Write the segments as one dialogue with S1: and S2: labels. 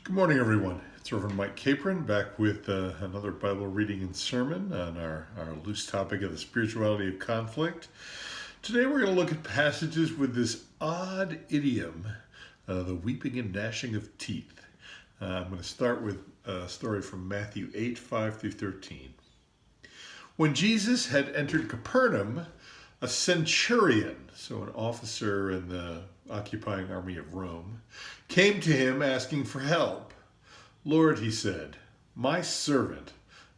S1: Good morning, everyone. It's Reverend Mike Capron back with another Bible reading and sermon on our loose topic of the spirituality of conflict. Today we're going to look at passages with this odd idiom, the weeping and gnashing of teeth. I'm going to start with a story from Matthew 8, 5 through 13. When Jesus had entered Capernaum, a centurion, so an officer in the occupying army of Rome, came to him asking for help. "Lord," he said, "my servant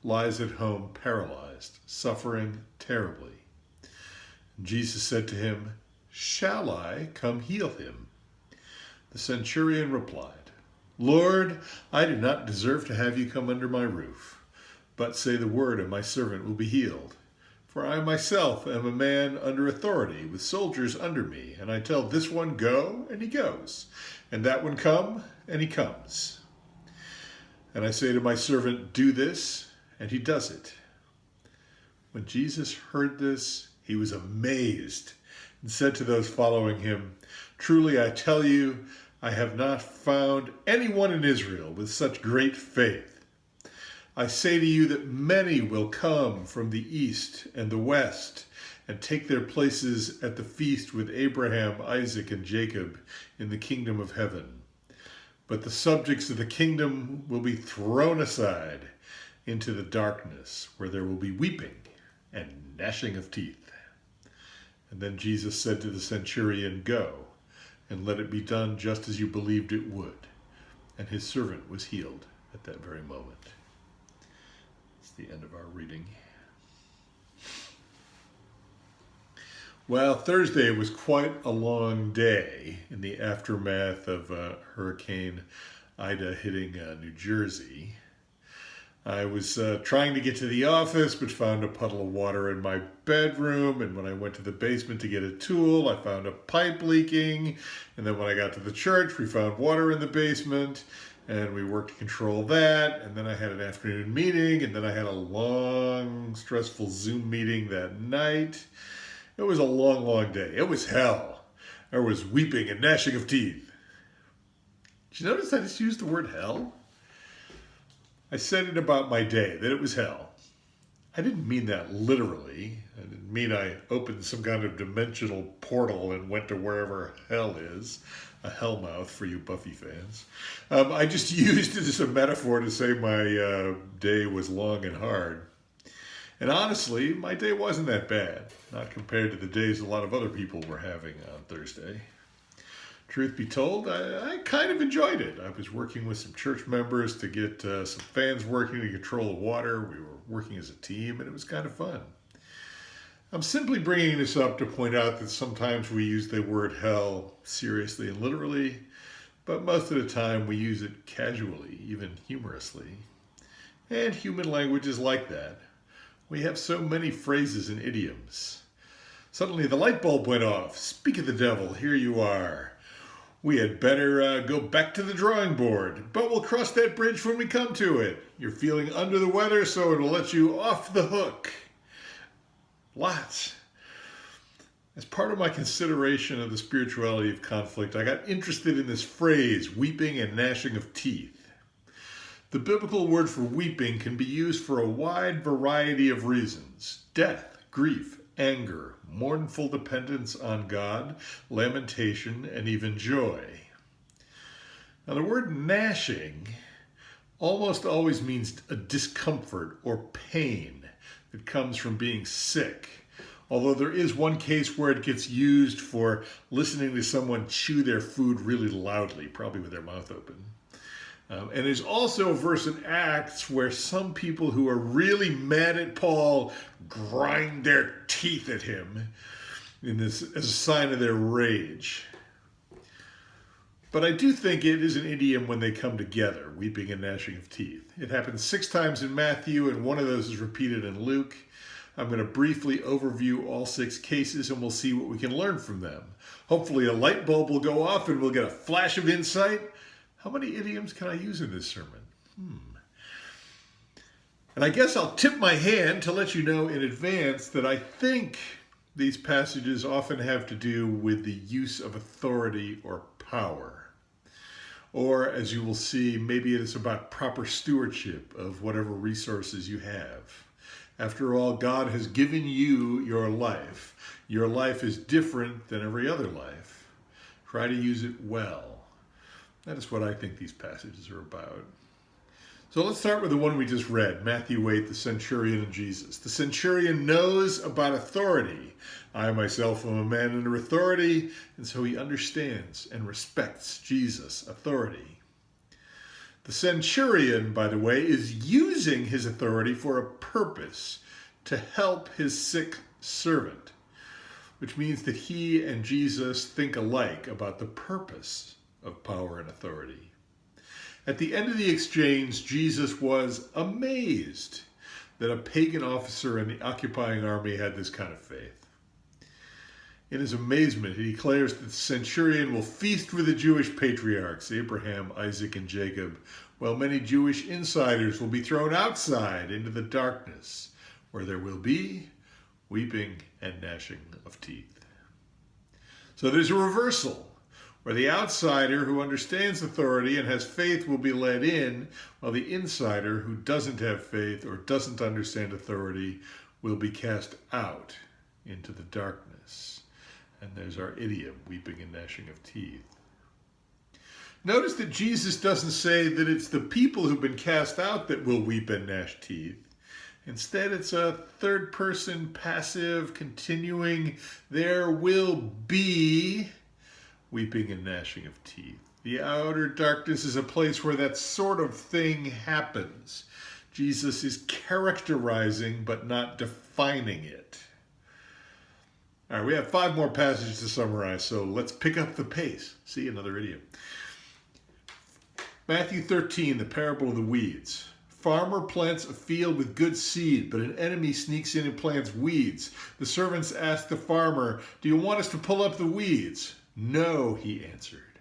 S1: lies at home paralyzed, suffering terribly." And Jesus said to him, "Shall I come heal him?" The centurion replied, "Lord, I do not deserve to have you come under my roof, but say the word and my servant will be healed. For I myself am a man under authority, with soldiers under me, and I tell this one, 'Go,' and he goes, and that one, 'Come,' and he comes. And I say to my servant, 'Do this,' and he does it." When Jesus heard this, he was amazed and said to those following him, "Truly I tell you, I have not found anyone in Israel with such great faith. I say to you that many will come from the east and the west and take their places at the feast with Abraham, Isaac, and Jacob in the kingdom of heaven. But the subjects of the kingdom will be thrown aside into the darkness, where there will be weeping and gnashing of teeth." And then Jesus said to the centurion, "Go, and let it be done just as you believed it would." And his servant was healed at that very moment. It's the end of our reading. Well, Thursday was quite a long day in the aftermath of Hurricane Ida hitting New Jersey. I was trying to get to the office, but found a puddle of water in my bedroom. And when I went to the basement to get a tool, I found a pipe leaking. And then when I got to the church, we found water in the basement. And we worked to control that. And then I had an afternoon meeting. And then I had a long, stressful Zoom meeting that night. It was a long, long day. It was hell. There was weeping and gnashing of teeth. Did you notice I just used the word hell? I said it about my day, that it was hell. I didn't mean that literally. I didn't mean I opened some kind of dimensional portal and went to wherever hell is. A hellmouth for you Buffy fans. I just used it as a metaphor to say my day was long and hard. And honestly, my day wasn't that bad, not compared to the days a lot of other people were having on Thursday. Truth be told, I kind of enjoyed it. I was working with some church members to get some fans working to control the water. We were working as a team, and it was kind of fun. I'm simply bringing this up to point out that sometimes we use the word hell seriously and literally, but most of the time we use it casually, even humorously. And human language is like that. We have so many phrases and idioms. Suddenly the light bulb went off. Speak of the devil, here you are. We had better go back to the drawing board, but we'll cross that bridge when we come to it. You're feeling under the weather, so it'll let you off the hook. Lots. As part of my consideration of the spirituality of conflict, I got interested in this phrase, weeping and gnashing of teeth. The biblical word for weeping can be used for a wide variety of reasons: death, grief, anger, mournful dependence on God, lamentation, and even joy. Now, the word gnashing almost always means a discomfort or pain that comes from being sick, although there is one case where it gets used for listening to someone chew their food really loudly, probably with their mouth open. And there's also a verse in Acts where some people who are really mad at Paul grind their teeth at him as a sign of their rage. But I do think it is an idiom when they come together, weeping and gnashing of teeth. It happens 6 times in Matthew, and one of those is repeated in Luke. I'm going to briefly overview all 6 cases, and we'll see what we can learn from them. Hopefully a light bulb will go off and we'll get a flash of insight. How many idioms can I use in this sermon? And I guess I'll tip my hand to let you know in advance that I think these passages often have to do with the use of authority or power. Or, as you will see, maybe it is about proper stewardship of whatever resources you have. After all, God has given you your life. Your life is different than every other life. Try to use it well. That is what I think these passages are about. So let's start with the one we just read, Matthew 8, the Centurion and Jesus. The Centurion knows about authority. I myself am a man under authority, and so he understands and respects Jesus' authority. The Centurion, by the way, is using his authority for a purpose, to help his sick servant, which means that he and Jesus think alike about the purpose of power and authority. At the end of the exchange, Jesus was amazed that a pagan officer in the occupying army had this kind of faith. In his amazement, he declares that the centurion will feast with the Jewish patriarchs, Abraham, Isaac, and Jacob, while many Jewish insiders will be thrown outside into the darkness, where there will be weeping and gnashing of teeth. So there's a reversal, where the outsider who understands authority and has faith will be led in, while the insider who doesn't have faith or doesn't understand authority will be cast out into the darkness. And there's our idiom, weeping and gnashing of teeth. Notice that Jesus doesn't say that it's the people who've been cast out that will weep and gnash teeth. Instead, it's a third-person passive, continuing, there will be weeping and gnashing of teeth. The outer darkness is a place where that sort of thing happens. Jesus is characterizing but not defining it. All right, we have 5 more passages to summarize, so let's pick up the pace. See, another idiom. Matthew 13, the parable of the weeds. Farmer plants a field with good seed, but an enemy sneaks in and plants weeds. The servants ask the farmer, "Do you want us to pull up the weeds?" "No," he answered,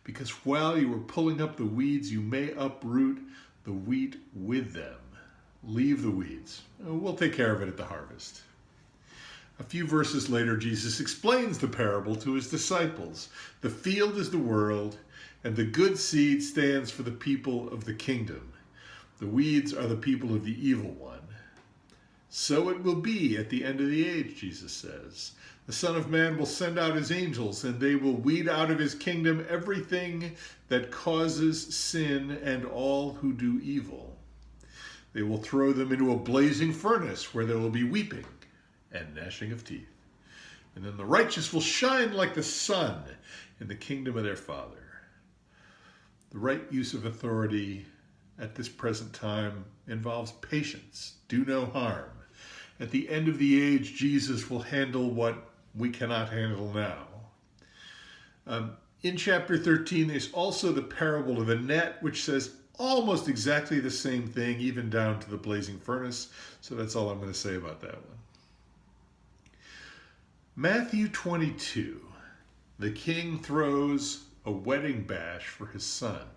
S1: "because while you are pulling up the weeds, you may uproot the wheat with them. Leave the weeds. We'll take care of it at the harvest." A few verses later, Jesus explains the parable to his disciples. The field is the world, and the good seed stands for the people of the kingdom. The weeds are the people of the evil one. So it will be at the end of the age, Jesus says. The Son of Man will send out his angels, and they will weed out of his kingdom everything that causes sin and all who do evil. They will throw them into a blazing furnace where there will be weeping and gnashing of teeth. And then the righteous will shine like the sun in the kingdom of their Father. The right use of authority at this present time involves patience. Do no harm. At the end of the age, Jesus will handle what we cannot handle now. In chapter 13, there's also the parable of the net, which says almost exactly the same thing, even down to the blazing furnace. So that's all I'm going to say about that one. Matthew 22, the king throws a wedding bash for his son.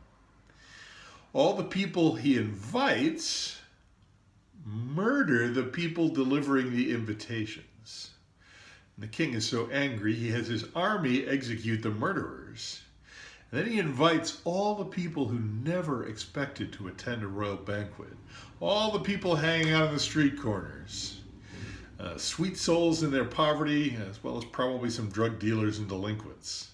S1: All the people he invites murder the people delivering the invitations. And the king is so angry, he has his army execute the murderers. And then he invites all the people who never expected to attend a royal banquet, all the people hanging out on the street corners, sweet souls in their poverty, as well as probably some drug dealers and delinquents.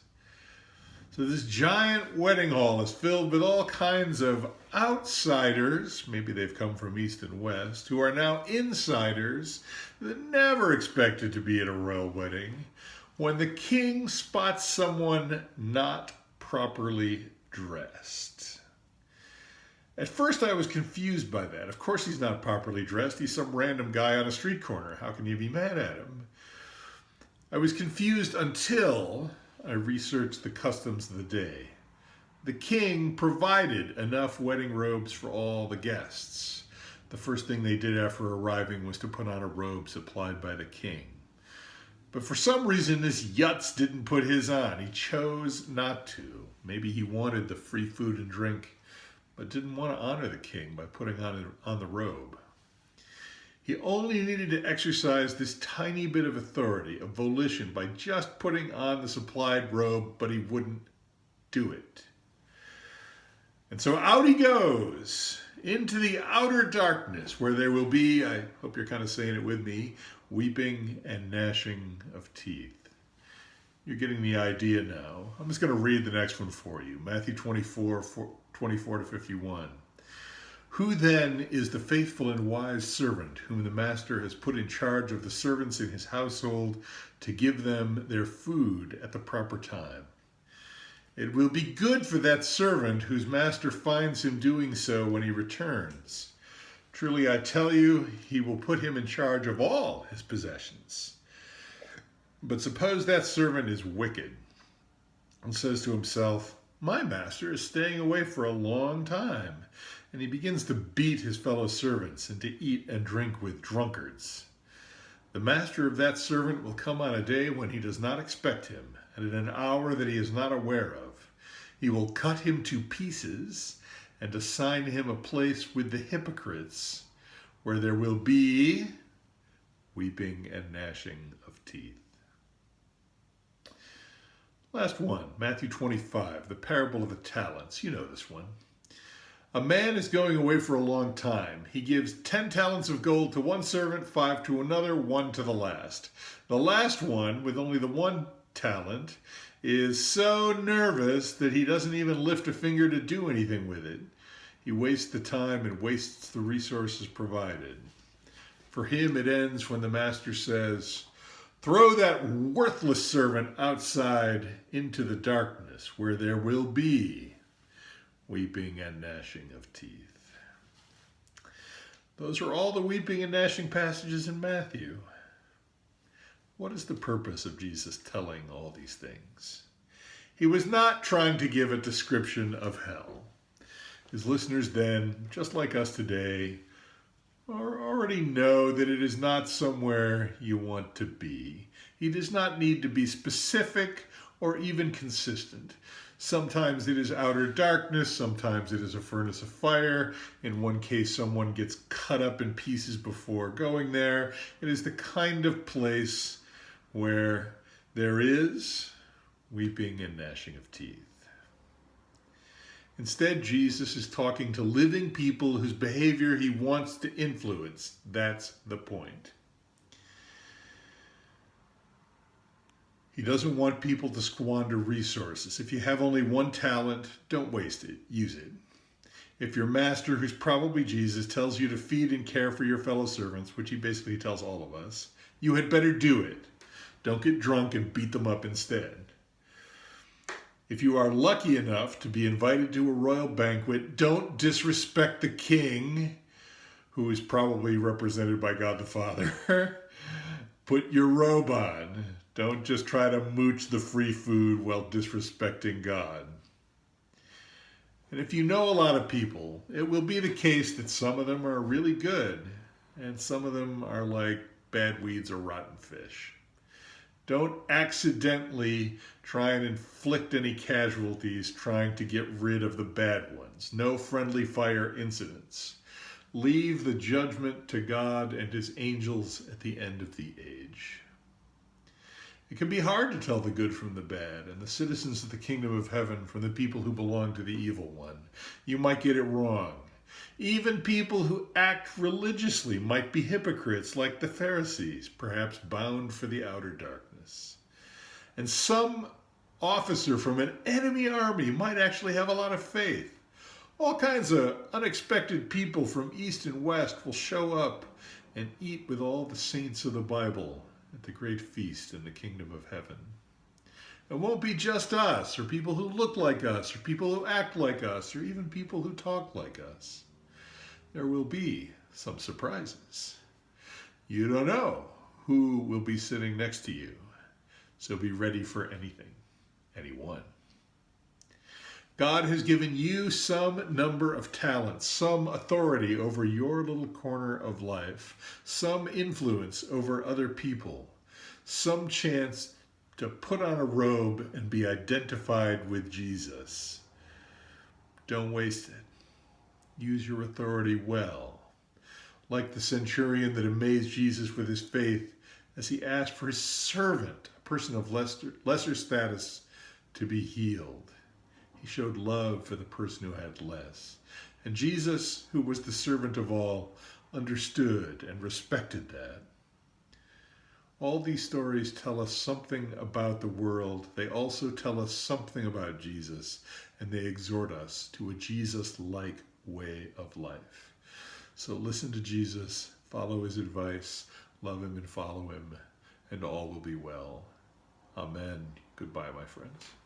S1: So this giant wedding hall is filled with all kinds of outsiders, maybe they've come from east and west, who are now insiders that never expected to be at a royal wedding, when the king spots someone not properly dressed. At first I was confused by that. Of course he's not properly dressed. He's some random guy on a street corner. How can you be mad at him? I was confused until I researched the customs of the day. The king provided enough wedding robes for all the guests. The first thing they did after arriving was to put on a robe supplied by the king. But for some reason, this Yutz didn't put his on. He chose not to. Maybe he wanted the free food and drink, but didn't want to honor the king by putting on the robe. He only needed to exercise this tiny bit of authority, of volition, by just putting on the supplied robe, but he wouldn't do it. And so out he goes into the outer darkness where there will be, I hope you're kind of saying it with me, weeping and gnashing of teeth. You're getting the idea now. I'm just going to read the next one for you. Matthew 24, 24 to 51. Who then is the faithful and wise servant whom the master has put in charge of the servants in his household to give them their food at the proper time? It will be good for that servant whose master finds him doing so when he returns. Truly I tell you, he will put him in charge of all his possessions. But suppose that servant is wicked and says to himself, my master is staying away for a long time, and he begins to beat his fellow servants and to eat and drink with drunkards. The master of that servant will come on a day when he does not expect him, and at an hour that he is not aware of. He will cut him to pieces and assign him a place with the hypocrites, where there will be weeping and gnashing of teeth. Last one, Matthew 25, the parable of the talents. You know this one. A man is going away for a long time. He gives 10 talents of gold to one servant, 5 to another, 1 to the last. The last one, with only the 1 talent, is so nervous that he doesn't even lift a finger to do anything with it. He wastes the time and wastes the resources provided. For him, it ends when the master says, throw that worthless servant outside into the darkness, where there will be weeping and gnashing of teeth. Those are all the weeping and gnashing passages in Matthew. What is the purpose of Jesus telling all these things? He was not trying to give a description of hell. His listeners then, just like us today, already know that it is not somewhere you want to be. He does not need to be specific or even consistent. Sometimes it is outer darkness, sometimes it is a furnace of fire. In one case, someone gets cut up in pieces before going there. It is the kind of place where there is weeping and gnashing of teeth. Instead, Jesus is talking to living people whose behavior he wants to influence. That's the point. He doesn't want people to squander resources. If you have only 1 talent, don't waste it. Use it. If your master, who's probably Jesus, tells you to feed and care for your fellow servants, which he basically tells all of us, you had better do it. Don't get drunk and beat them up instead. If you are lucky enough to be invited to a royal banquet, don't disrespect the king, who is probably represented by God the Father. Put your robe on. Don't just try to mooch the free food while disrespecting God. And if you know a lot of people, it will be the case that some of them are really good, and some of them are like bad weeds or rotten fish. Don't accidentally try and inflict any casualties trying to get rid of the bad ones. No friendly fire incidents. Leave the judgment to God and his angels at the end of the age. It can be hard to tell the good from the bad and the citizens of the kingdom of heaven from the people who belong to the evil one. You might get it wrong. Even people who act religiously might be hypocrites like the Pharisees, perhaps bound for the outer darkness. And some officer from an enemy army might actually have a lot of faith. All kinds of unexpected people from east and west will show up and eat with all the saints of the Bible at the great feast in the kingdom of heaven. It won't be just us, or people who look like us, or people who act like us, or even people who talk like us. There will be some surprises. You don't know who will be sitting next to you, so be ready for anything, anyone. God has given you some number of talents, some authority over your little corner of life, some influence over other people, some chance to put on a robe and be identified with Jesus. Don't waste it. Use your authority well. Like the centurion that amazed Jesus with his faith as he asked for his servant, a person of lesser status, to be healed. He showed love for the person who had less. And Jesus, who was the servant of all, understood and respected that. All these stories tell us something about the world. They also tell us something about Jesus, and they exhort us to a Jesus-like way of life. So listen to Jesus, follow his advice, love him and follow him, and all will be well. Amen. Goodbye, my friends.